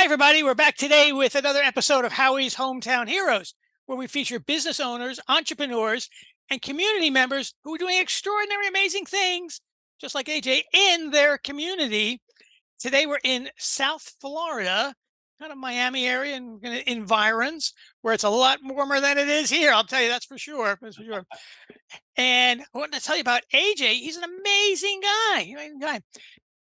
everybody. We're back today with another episode of Howie's Hometown Heroes, where we feature business owners, entrepreneurs, and community members who are doing extraordinary, amazing things, just like AJ, in their community. Today, we're in South Florida, kind of Miami area and environs, where it's a lot warmer than it is here. I'll tell you, that's for sure. That's for sure. And I want to tell you about AJ. He's an amazing guy.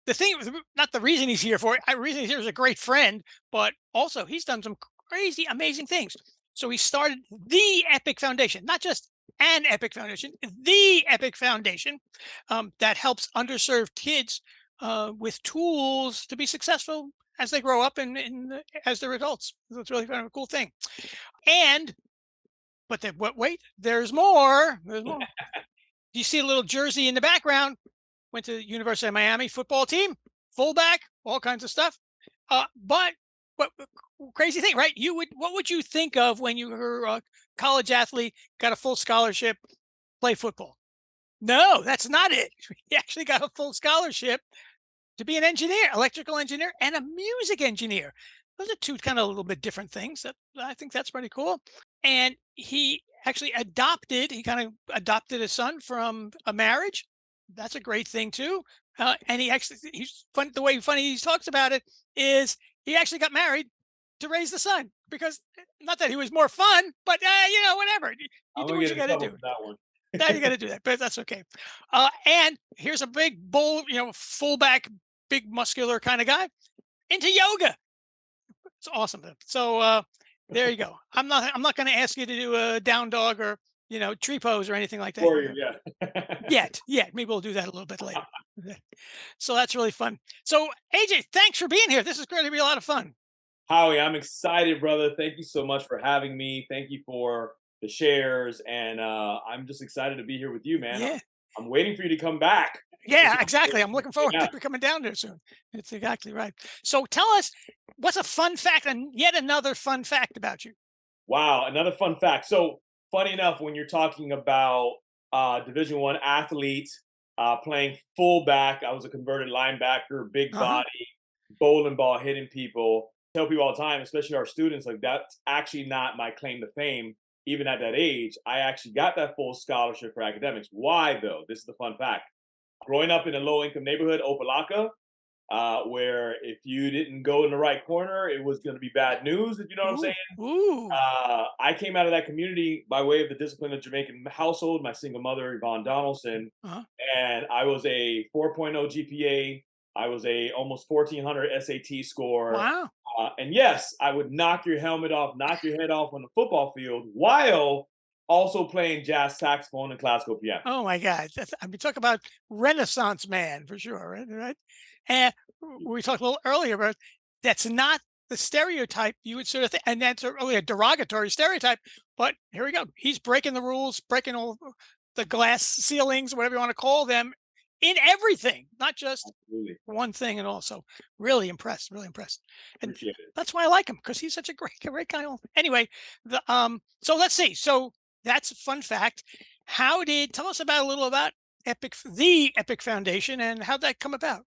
The thing, not the reason he's here for it. The reason he's here is a great friend, but also he's done some crazy, amazing things. So he started the Epic Foundation, not just an Epic Foundation, the Epic Foundation that helps underserved kids with tools to be successful as they grow up and as they're adults. So it's really kind of a cool thing. Wait, there's more. There's more. Do you see a little jersey in the background? Went to the University of Miami football team, fullback, all kinds of stuff. But crazy thing, right? What would you think of when you were a college athlete, got a full scholarship, play football? No, that's not it. He actually got a full scholarship to be an engineer, electrical engineer, and a music engineer. Those are two kind of a little bit different things. I think that's pretty cool. And he actually he kind of adopted a son from a marriage. That's a great thing too. And he's fun. The way funny he talks about it is he actually got married to raise the son, because not that he was more fun, but whatever. You do what you got to do. That one. Now you got to do that, but that's okay. And here's a big bull, fullback, big muscular kind of guy into yoga. It's awesome. So there you go. I'm not going to ask you to do a down dog or tree pose or anything like that. Warrior, yeah. Yet. Maybe we'll do that a little bit later. So that's really fun. So AJ, thanks for being here. This is going to be a lot of fun. Howie, I'm excited, brother. Thank you so much for having me. Thank you for the shares. And I'm just excited to be here with you, man. Yeah. I'm waiting for you to come back. Yeah, exactly. I'm looking forward to coming down there soon. That's exactly right. So tell us, what's a fun fact and yet another fun fact about you? Wow, another fun fact. So funny enough, when you're talking about Division I athlete playing fullback, I was a converted linebacker, big body, bowling ball, hitting people. I tell people all the time, especially our students, like that's actually not my claim to fame. Even at that age, I actually got that full scholarship for academics. Why though? This is the fun fact. Growing up in a low-income neighborhood, Opelika, where if you didn't go in the right corner, it was going to be bad news, if you know what I'm saying. Ooh. I came out of that community by way of the discipline of Jamaican household, my single mother, AJ Donaldson, and I was a 4.0 GPA. I was a almost 1,400 SAT score. Wow. And yes, I would knock your helmet off, knock your head off on the football field while also playing jazz saxophone and classical piano. Oh my God. Talk about Renaissance man for sure. Right. And we talked a little earlier about that's not the stereotype you would sort of think, and that's really a derogatory stereotype. But here we go. He's breaking the rules, breaking all the glass ceilings, whatever you want to call them, in everything, not just one thing. And also really impressed. And that's why I like him, because he's such a great guy. Anyway, so let's see. So that's a fun fact. Tell us a little about the Epic Foundation, and how'd that come about?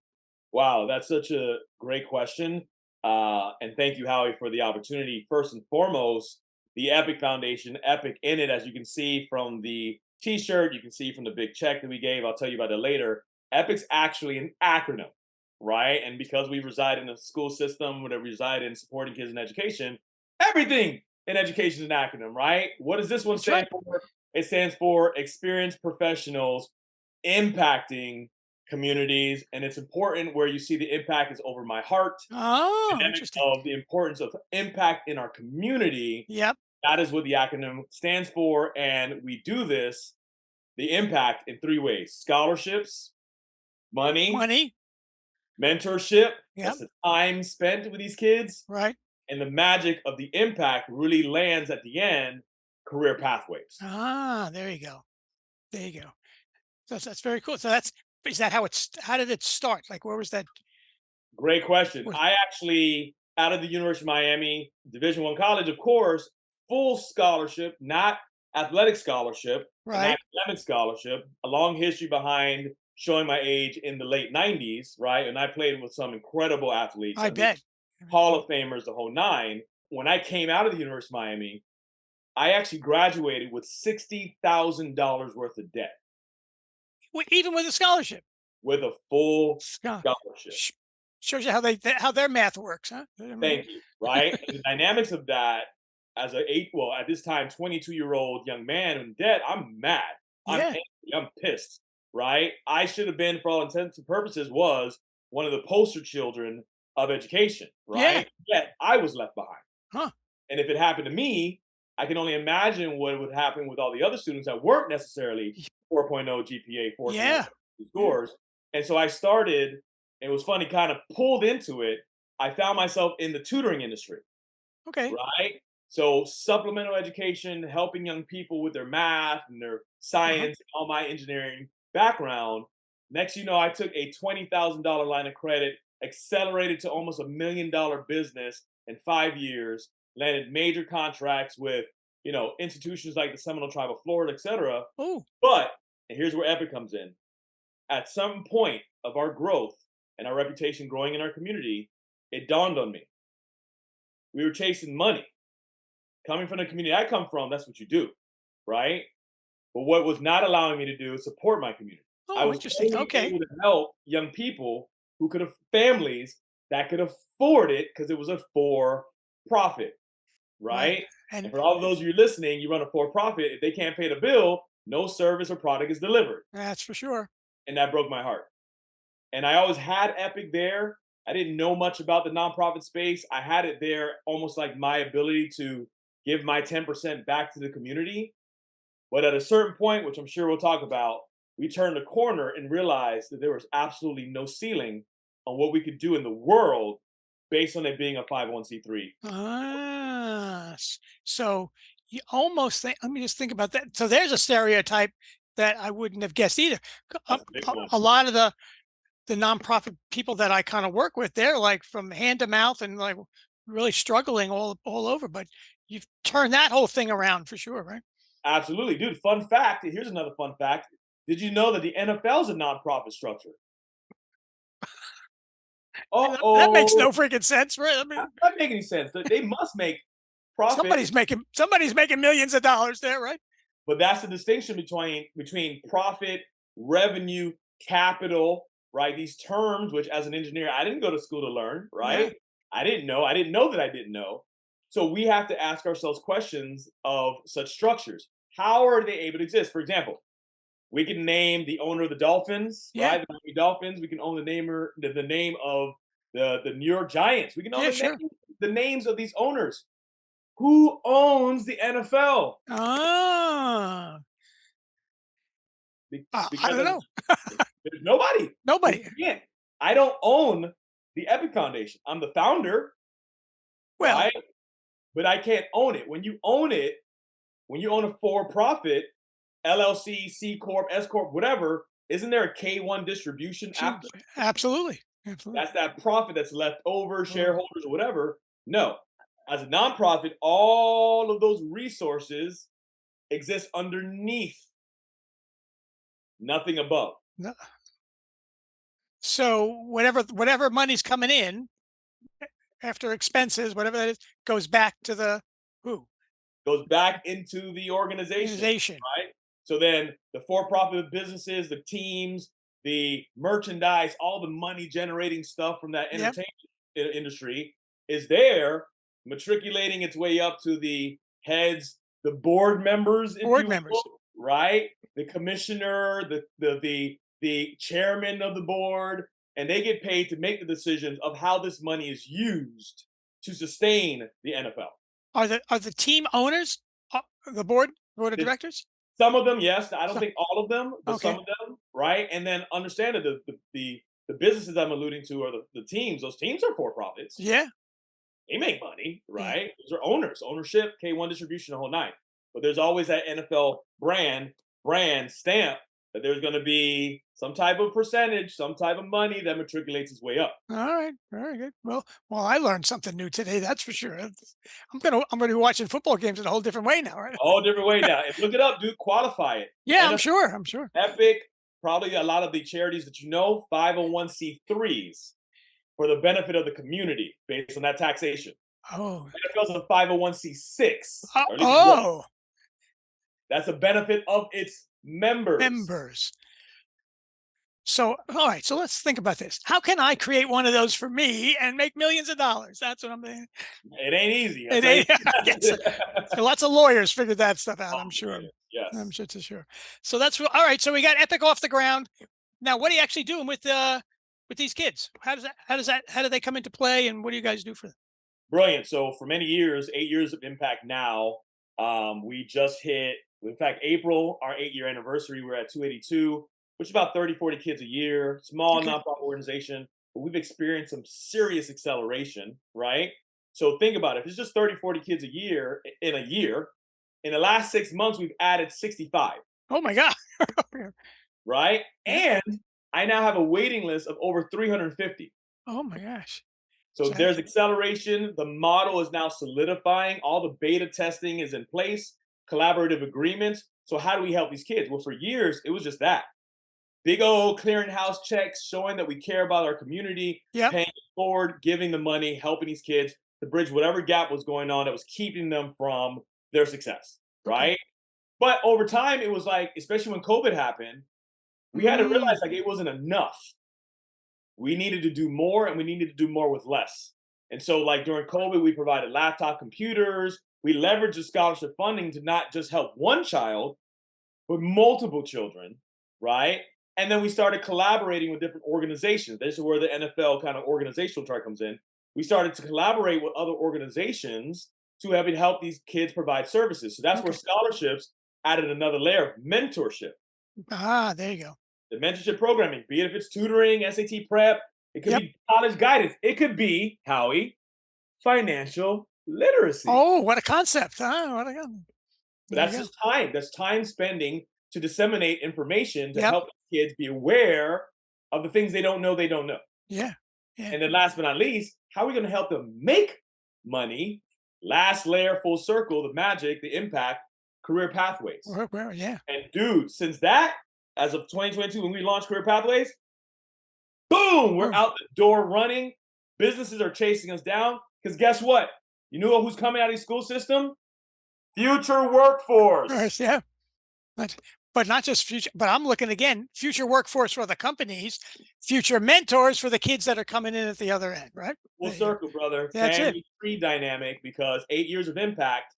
Wow, that's such a great question. And thank you, Howie, for the opportunity. First and foremost, the Epic Foundation, Epic in it, as you can see from the t-shirt, you can see from the big check that we gave. I'll tell you about that later. Epic's actually an acronym, right? And because we reside in a school system where we reside in supporting kids in education, everything in education is an acronym, right? What does this one stand for? It stands for Experienced Professionals Impacting Communities, and it's important where you see the impact is over my heart. Interesting. Of the importance of impact in our community. Yep. That is what the acronym stands for, and we do this, the impact, in 3 ways: scholarships, money, mentorship. Yep. That's the time spent with these kids, right? And the magic of the impact really lands at the end: career pathways. There you go. So that's very cool. So is that how did it start? Like, where was that? Great question. I actually, out of the University of Miami, Division I college, of course, full scholarship, not athletic scholarship, right? Academic scholarship. A long history behind showing my age in the late 90s, right? And I played with some incredible athletes. I bet. Hall of Famers, the whole nine. When I came out of the University of Miami, I actually graduated with $60,000 worth of debt Even with a scholarship. with a full Scho- scholarship. sh- Shows you how their math works, huh? I mean, Thank you. Right? And the dynamics of that as well, at this time, 22-year-old young man in debt, I'm mad. I'm yeah, angry. I'm pissed. Right? I should have been, for all intents and purposes, was one of the poster children of education. yeah, Right? Yet I was left behind. huh? And if it happened to me, I can only imagine what would happen with all the other students that weren't necessarily 4.0 GPA, 4.0 Yeah, yeah. scores. And so I started, it was funny, kind of pulled into it. I found myself in the tutoring industry, Okay. right? So supplemental education, helping young people with their math and their Uh-huh. science, all my engineering background. Next, I took a $20,000 line of credit, accelerated to almost $1 million business in 5 years, landed major contracts with, institutions like the Seminole Tribe of Florida, etc. Oh, But, and here's where Epic comes in. At some point of our growth and our reputation growing in our community, it dawned on me. We were chasing money. Coming from the community I come from, that's what you do, right? But what was not allowing me to do is support my community. I oh, was interesting. only Okay. able to help young people who could have families that could afford it because it was a for profit, Right. right? And And for all of those of you listening, you run a for profit. If they can't pay the bill, no service or product is delivered. that's for sure. And that broke my heart. And I always had Epic there. I didn't know much about the nonprofit space. I had it there almost like my ability to give my 10% back to the community. But at a certain point, which I'm sure we'll talk about, we turned the corner and realized that there was absolutely no ceiling on what we could do in the world based on it being a 501c3. So you almost think, let me just think about that. So there's a stereotype that I wouldn't have guessed either. That's a big one. A lot of the nonprofit people that I kind of work with, they're like from hand to mouth and like really struggling all over. But you've turned that whole thing around for sure, right? Absolutely. Dude, fun fact. Here's another fun fact. Did you know that the NFL is a nonprofit structure? Uh That makes oh. no freaking sense, right? I That mean, doesn't make any sense. They must make profit. somebody's making millions of dollars there, right? But that's the distinction between profit, revenue, capital, right? These terms, which as an engineer, I didn't go to school to learn, Yeah. right? I didn't know. I didn't know that I didn't know. So we have to ask ourselves questions of such structures. How are they able to exist? For example, we can name the owner of the Dolphins, Yeah. right? The Miami Dolphins. We can own the name of the New York Giants. We can own Yeah, sure. the names of these owners. Who owns the NFL? Ah, I Because don't know. there's nobody. Because Nobody. again, I don't own the Epic Foundation. I'm the founder, Well, right? But I can't own it. When you own it, when you own a for-profit, LLC, C Corp, S Corp, whatever, isn't there a K1 distribution sure. after? Absolutely. Absolutely. That's that profit that's left over, Oh, shareholders or whatever. No. As a nonprofit, all of those resources exist underneath, nothing above. no. So whatever money's coming in after expenses, whatever that is, goes back to the who Goes back into the organization, organization. right? So then the for-profit businesses, the teams, the merchandise, all the money generating stuff from that Yep. entertainment industry is there, matriculating its way up to the heads, the board members, if Board you will, members. right? The commissioner, the chairman of the board, and they get paid to make the decisions of how this money is used to sustain the NFL. Are the team owners the board of It's directors? some of them, yes. I don't So, think all of them, but some okay. of them, right? And then understand that the businesses I'm alluding to are the teams. Those teams are for profits. Yeah. They make money, Yeah. right? Those are owners, ownership, K1 distribution, the whole nine. But there's always that NFL brand stamp that there's going to be some type of percentage, some type of money that matriculates its way up. All right. Very good. Well, I learned something new today. That's for sure. I'm gonna be watching football games in a whole different way now, right? All different way now. And look it up, dude. Qualify it. Yeah, I'm NFL, sure. I'm sure. Epic, probably a lot of the charities that 501c3s. for the benefit of the community based on that taxation. Oh. NFL's a 501c6, or at least it was. Oh, That's a benefit of its members. members. So, all right. So let's think about this. How can I create one of those for me and make millions of dollars? That's what I'm thinking. It ain't easy. I'll It tell you ain't, yes. that. So lots of lawyers figured that stuff out. Oh, I'm sure. man. I'm Yes. sure to sure. So that's all right. So we got Epic off the ground. Now, what are you actually doing with these kids? How do they come into play, and what do you guys do for them? Brilliant. So for many years, 8 years of impact now, we just hit, in fact, April, our 8 year anniversary. We're at 282, which is about 30, 40 kids a year, small Okay. nonprofit organization, but we've experienced some serious acceleration, right? So think about it. If it's just 30, 40 kids a year in a year, in the last 6 months, we've added 65, Oh my God. right? Yeah. And I now have a waiting list of over 350. Oh my gosh. So So there's acceleration. The model is now solidifying. All the beta testing is in place, collaborative agreements. So, how do we help these kids? Well, for years, it was just that big old clearinghouse checks showing that we care about our community, yep. paying it forward, giving the money, helping these kids to bridge whatever gap was going on that was keeping them from their success, Okay. right? But over time, it was like, especially when COVID happened, we had to Mm, realize like it wasn't enough. We needed to do more, and we needed to do more with less. And so, like during COVID, we provided laptop computers. We leveraged the scholarship funding to not just help one child, but multiple children, right? And then we started collaborating with different organizations. This is where the NFL kind of organizational chart comes in. We started to collaborate with other organizations to help these kids provide services. So that's where okay. scholarships added another layer of mentorship. Ah, there you go. The mentorship programming, be it if it's tutoring, SAT prep, it could Yep. be college guidance, it could be, Howie, financial literacy. Oh, what a concept. But There you that's go. just time. That's time spending to disseminate information to Yep. help kids be aware of the things they don't know they don't know. Yeah. Yeah. And then last but not least, how are we going to help them make money? Last layer, full circle, the magic, the impact, career pathways. Yeah. And dude, since that, as of 2022, when we launched Career Pathways, boom, we're Oh, out the door running. Businesses are chasing us down because guess what? You know who's coming out of the school system? Future of course, workforce. yeah. But but not just future, but I'm looking again, future workforce for the companies, future mentors for the kids that are coming in at the other end, right? Full There you go. circle, brother. That's it. Family tree dynamic because 8 years of impact.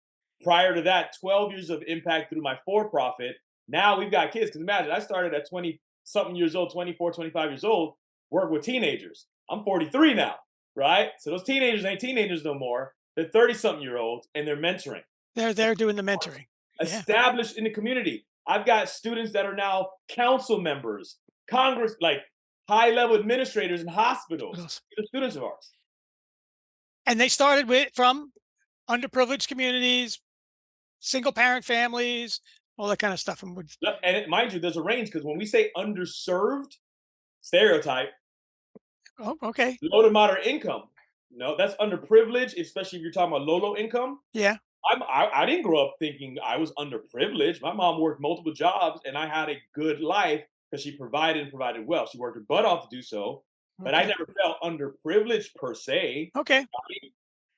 Prior to that, 12 years of impact through my for profit. Now we've got kids. Because imagine, I started at 20 something years old, 24, 25 years old, work with teenagers. I'm 43 now, right? So those teenagers ain't teenagers no more. They're 30 something year olds and they're mentoring. They're doing the mentoring. Yeah. Established in the community. I've got students that are now council members, Congress, like high level administrators in What hospitals. else? They're students of ours. And they started from underprivileged communities, single parent families, all that kind of stuff. And Mind you, there's a range because when we say underserved, stereotype, oh, okay. low to moderate income. No, that's underprivileged, especially if you're talking about low income. Yeah. I didn't grow up thinking I was underprivileged. My mom worked multiple jobs and I had a good life because she provided and provided well. She worked her butt off to do so, but I Okay. never felt underprivileged per se. Okay.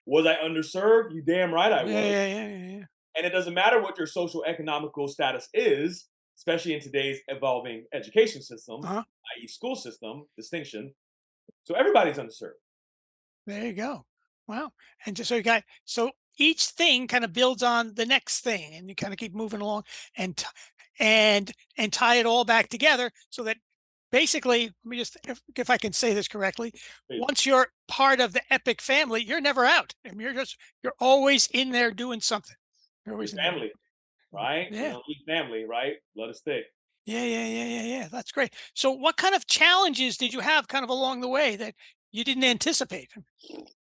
Was I underserved? You damn right I Yeah. was. Yeah. Yeah. Yeah. Yeah. And it doesn't matter what your social economical status is, especially in today's evolving education system, Uh-huh. i.e., school system distinction. So everybody's underserved. There you go. Wow. And just so you got so each thing kind of builds on the next thing, and you kind of keep moving along and and tie it all back together so that basically, let me just if I can say this correctly, Please. once you're part of the Epic family, you're never out. I mean, you're always in there doing something. You're Your always in there. family, right? You Yeah. know, eat family, right? Let us stick. Yeah, yeah, yeah, yeah, yeah. That's great. So what kind of challenges did you have kind of along the way that you didn't anticipate?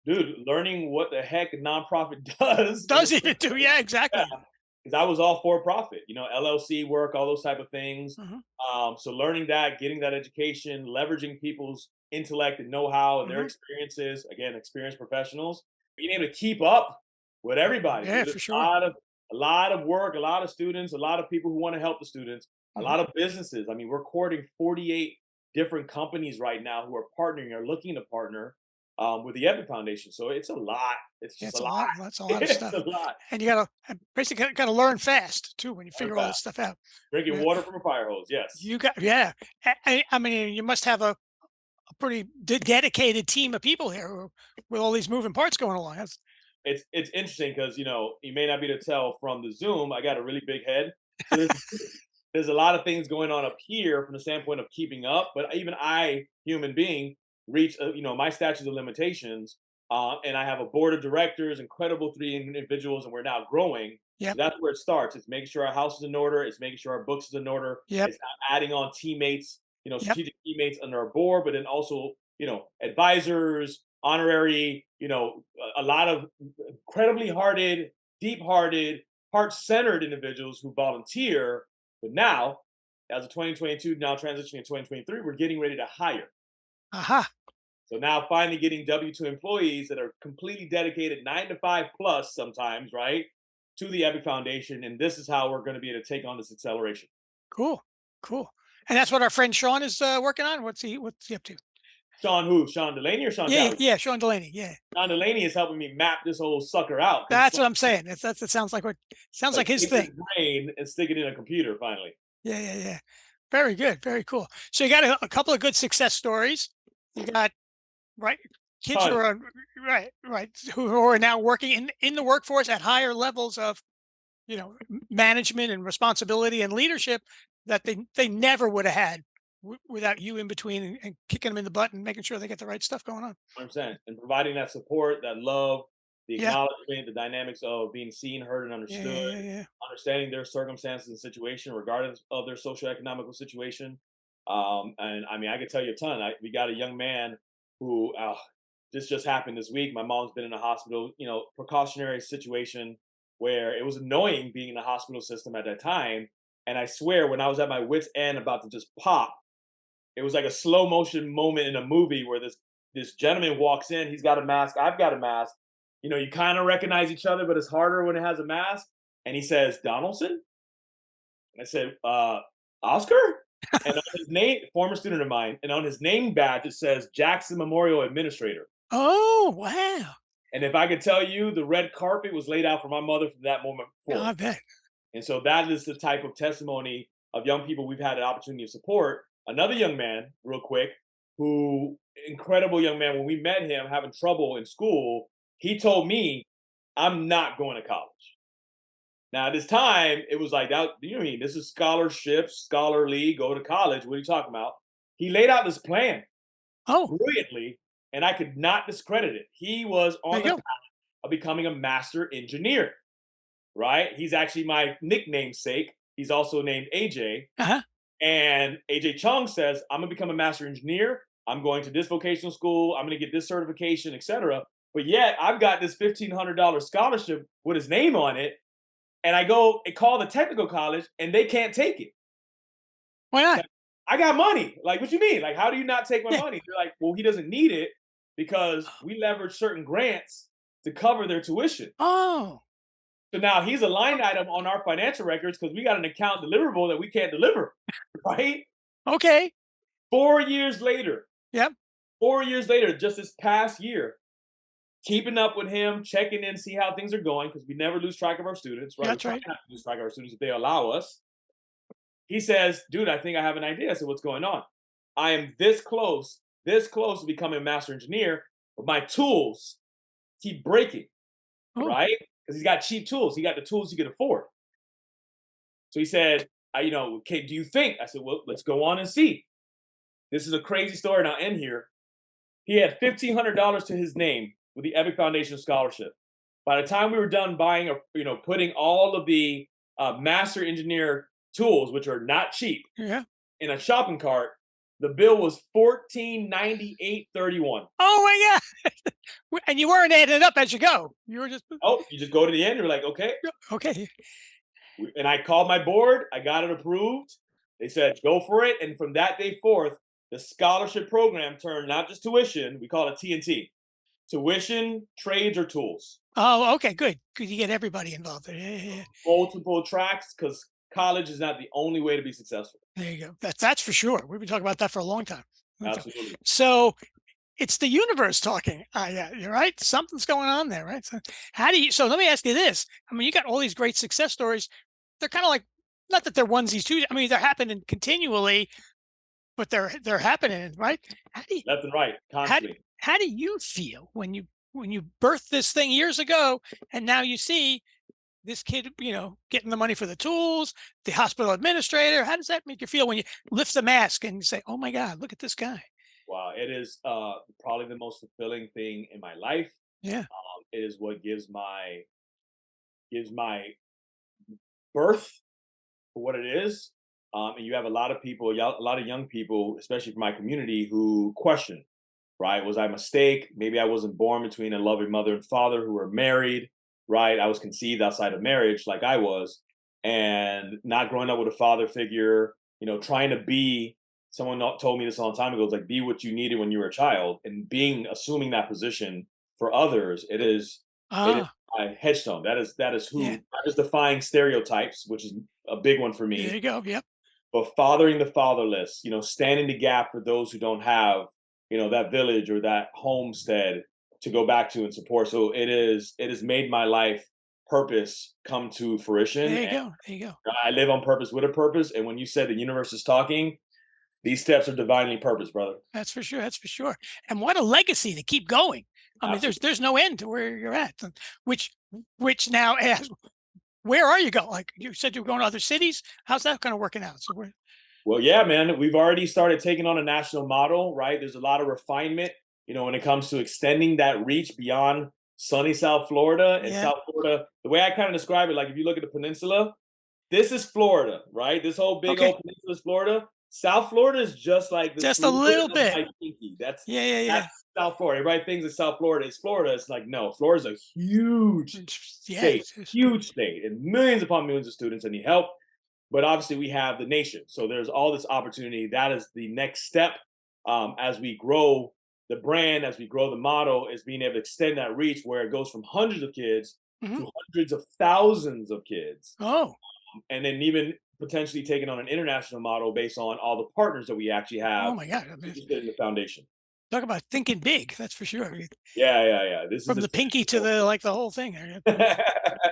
Dude, learning what the heck a nonprofit does in Does the it do? Yeah, exactly. because I was all for profit, LLC work, all those type of things. Mhm, So learning that, getting that education, leveraging people's intellect and know-how and their mhm. experiences, again, experienced professionals, being able to keep up with everybody, Yeah, dude. There's for sure. a lot of work, a lot of students, a lot of people who want to help the students, a Mhm. lot of businesses. I mean, we're courting 48 different companies right now who are partnering or looking to partner with the Epic Foundation. So it's a lot. It's Yeah, just a it's a lot. lot. That's a lot of It's stuff, a lot. and you basically gotta learn fast too when you Learn figure all this fast. stuff out. Drinking Yeah, water from a fire hose. Yes. you got yeah. I mean, you must have a pretty dedicated team of people here with all these moving parts going along. That's It's interesting because you may not be able to tell from the Zoom. I got a really big head, so there's a lot of things going on up here from the standpoint of keeping up. But even I, human being, reach my statutes of limitations, and I have a board of directors, incredible three individuals, and we're now growing. So yep, that's where it starts. It's making sure our house is in order. It's making sure our books is in order. yep, It's not adding on teammates, yep. strategic teammates under our board, but then also advisors, honorary, a lot of incredibly hearted, deep-hearted, heart-centered individuals who volunteer. But now, as of 2022, now transitioning to 2023, we're getting ready to hire. Aha, So now finally getting W-2 employees that are completely dedicated, 9 to 5 plus sometimes, right, to the Epic Foundation. And this is how we're going to be able to take on this acceleration. cool, cool. And that's what our friend Sean is working on. What's he up to? Sean who? Sean Delaney or Sean Yeah, Talley? yeah, Sean Delaney. Yeah, Sean Delaney is helping me map this whole sucker out because that's what I'm saying. That sounds like like his take his thing. brain and stick it in a computer finally. Yeah, yeah, yeah. Very good, very cool. So you got a couple of good success stories. You got right kids who Tons. are right who are now working in the workforce at higher levels of management and responsibility and leadership that they never would have had without you in between and kicking them in the butt and making sure they get the right stuff going on. 100%. And providing that support, that love, the Yeah, acknowledgement, the dynamics of being seen, heard, and yeah, understood, yeah, yeah, yeah. understanding their circumstances and situation, regardless of their socioeconomical situation. And I mean, I could tell you a ton. We got a young man who this just happened this week. My mom's been in a hospital, precautionary situation where it was annoying being in the hospital system at that time. And I swear, when I was at my wits' end about to just pop, it was like a slow motion moment in a movie where this gentleman walks in. He's got a mask. I've got a mask. You kind of recognize each other, but it's harder when it has a mask. And he says, Donaldson? And I said, Oscar? And on his name, former student of mine, and on his name badge, it says Jackson Memorial Administrator. Oh wow! And if I could tell you, the red carpet was laid out for my mother from that moment Yeah, forth. I bet. And so that is the type of testimony of young people we've had an opportunity to support. Another young man, real quick, who incredible young man, when we met him having trouble in school, he told me, I'm not going to college. Now at this time, it was like that, you know what I mean? This is scholarship, scholarly, go to college. What are you talking about? He laid out this plan Oh, brilliantly, and I could not discredit it. He was there on you the go. path of becoming a master engineer, right? He's actually my nickname sake. He's also named AJ. Uh-huh. And AJ Chung says, I'm gonna become a master engineer. I'm going to this vocational school. I'm gonna get this certification, etc. But yet I've got this $1,500 scholarship with his name on it. And I go and call the technical college and they can't take it. Why not? I got money. Like, what you mean? Like, how do you not take my Yeah. money? They're like, well, he doesn't need it because we leverage certain grants to cover their tuition. Oh, So now he's a line item on our financial records because we got an account deliverable that we can't deliver, right? okay. 4 years later, Yep. 4 years later, just this past year, keeping up with him, checking in, see how things are going, because we never lose track of our students, right? We That's try right. not to lose track of our students if they allow us. He says, dude, I think I have an idea. I said, what's going on? I am this close to becoming a master engineer, but my tools keep breaking, Oh, right? Because he's got cheap tools. He got the tools he could afford. So he said, okay, do you think? I said, well, let's go on and see. This is a crazy story, and I'll end here. He had $1,500 to his name with the Epic Foundation scholarship. By the time we were done buying, putting all of the master engineer tools, which are not cheap, yeah. in a shopping cart, the bill was $1498.31. Oh my God. And you weren't adding it up as you go. You were just Oh, you just go to the end. You're like, okay. okay. And I called my board. I got it approved. They said, go for it. And from that day forth, the scholarship program turned not just tuition, we call it TNT, tuition, trades, or tools. Oh, okay, good. Good. You get everybody involved. Yeah, yeah, yeah. Multiple tracks because college is not the only way to be successful. There you go. That's for sure. We've been talking about that for a long time. Okay. Absolutely. So it's the universe talking. Yeah, you're right. Something's going on there, right? So how do you? So let me ask you this. I mean, you got all these great success stories. They're kind of like, not that they're onesies too. I mean, they're happening continually, but they're happening, right? How do you, Left and right, how constantly. how do you feel when you birthed this thing years ago, and now you see this kid, getting the money for the tools, the hospital administrator? How does that make you feel when you lift the mask and you say, "Oh my God, look at this guy"? Wow, it is probably the most fulfilling thing in my life. Yeah. It is what gives my birth for what it is. And you have a lot of people, a lot of young people, especially from my community, who question, right? Was I a mistake? Maybe I wasn't born between a loving mother and father who were married, right? I was conceived outside of marriage, like I was, and not growing up with a father figure. Trying to be someone told me this a long time ago. It's like be what you needed when you were a child, and assuming that position for others. It is Ah, my headstone. That is who. yeah. Not just defying stereotypes, which is a big one for There me, you go. Yep. but fathering the fatherless, standing the gap for those who don't have, that village or that homestead to go back to and support. So it has made my life purpose come to fruition. There you And go. There you go. I live on purpose with a purpose. And when you said the universe is talking, these steps are divinely purposed, brother. That's for sure. That's for sure. And what a legacy to keep going. I mean, Absolutely. there's no end to where you're at. Which which now asks, where are you going? Like you said, you're going to other cities. How's that kind of working out? So we're Well, yeah, man, we've already started taking on a national model, right? There's a lot of refinement, when it comes to extending that reach beyond sunny South Florida. And yeah, South Florida, the way I kind of describe it, like if you look at the peninsula, this is Florida, right? This whole big okay, old peninsula is Florida. South Florida is just like the just a sliver little of bit. my pinky. That's Yeah, yeah, that's yeah. South Florida. Everybody thinks that South Florida is Florida. It's like no, Florida's a huge Yeah, huge state, and millions upon millions of students that need help. But obviously, we have the nation, so there's all this opportunity. That is the next step as we grow the brand, as we grow the model, is being able to extend that reach where it goes from hundreds of kids hmm to hundreds of thousands of kids, Oh, and then even potentially taking on an international model based on all the partners that we actually have oh my God. I mean, interested in the foundation. talk about thinking big. That's for sure. I mean, Yeah, yeah, yeah. This is from a the pinky to the like the whole thing.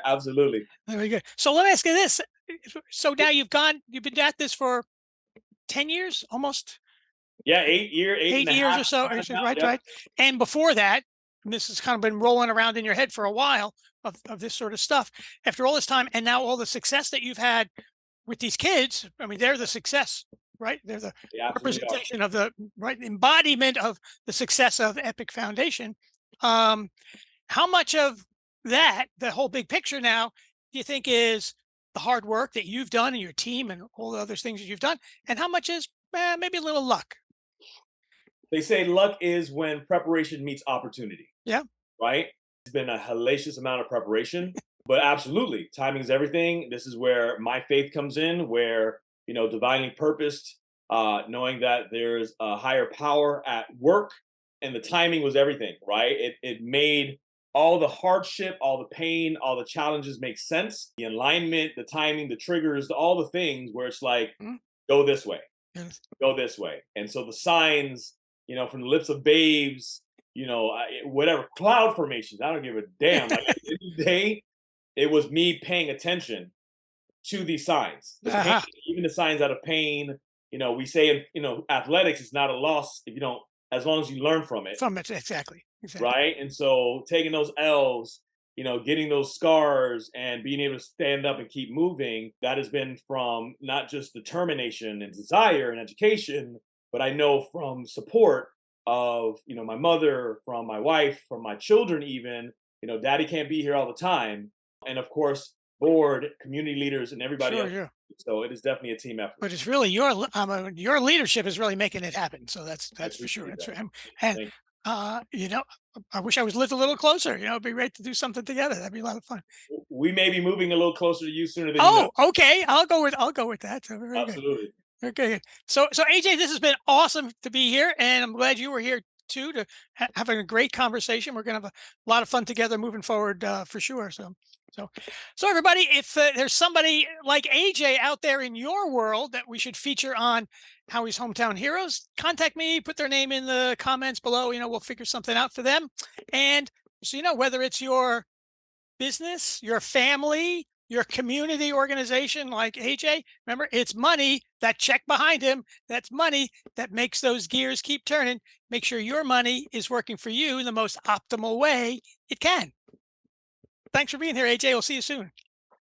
absolutely. Very good. So let me ask you this. So now you've been at this for 10 years, almost Yeah, 8 year, eight and 8 a years half. or so. Now. Right, Yep. right. And before that, and this has kind of been rolling around in your head for a while of this sort of stuff. After all this time, and now all the success that you've had with these kids, I mean, they're the success, right? They're the They absolutely are. representation of the right embodiment of the success of Epic Foundation. Um, how much of that, the whole big picture now, do you think is the hard work that you've done and your team and all the other things that you've done? And how much is maybe a little luck? They say luck is when preparation meets opportunity, Yeah. right? It's been a hellacious amount of preparation, but absolutely, timing is everything. This is where my faith comes in, where divinely purposed, knowing that there's a higher power at work, and the timing was everything, right? It made all the hardship, all the pain, all the challenges make sense. The alignment, the timing, the triggers, all the things where it's like, Mhm. go this way, Yes. go this way. And so the signs, from the lips of babes, whatever cloud formations, I don't give a damn. Like at the end of the day, it was me paying attention to these signs. The pain, Uh-huh. even the signs out of pain. We say in athletics, it's not a loss if you don't, as long as you learn from it, From it, exactly. Exactly. right? And so taking those L's, getting those scars and being able to stand up and keep moving, that has been from not just determination and desire and education, but I know from support of, my mother, from my wife, from my children, even, daddy can't be here all the time. And of course, board, community leaders, and everybody Sure, else. sure. So it is definitely a team effort. But it's really your leadership is really making it happen. So I that's for sure. appreciate That's that. right. And Thank you know, I wish I was lived a little closer. It'd be great to do something together. That'd be a lot of fun. you. We may be moving a little closer to you sooner than you know. Oh, okay. I'll go with that. So very good. Absolutely. Okay. Good. So AJ, this has been awesome to be here, and I'm glad you were here too, to having a great conversation. We're going to have a lot of fun together moving forward for sure. So, so everybody, if there's somebody like AJ out there in your world that we should feature on Howie's Hometown Heroes, contact me, put their name in the comments below. We'll figure something out for them. And so, whether it's your business, your family, your community organization like AJ, remember, it's money, that check behind him. That's money that makes those gears keep turning. Make sure your money is working for you in the most optimal way it can. Thanks for being here, AJ. We'll see you soon.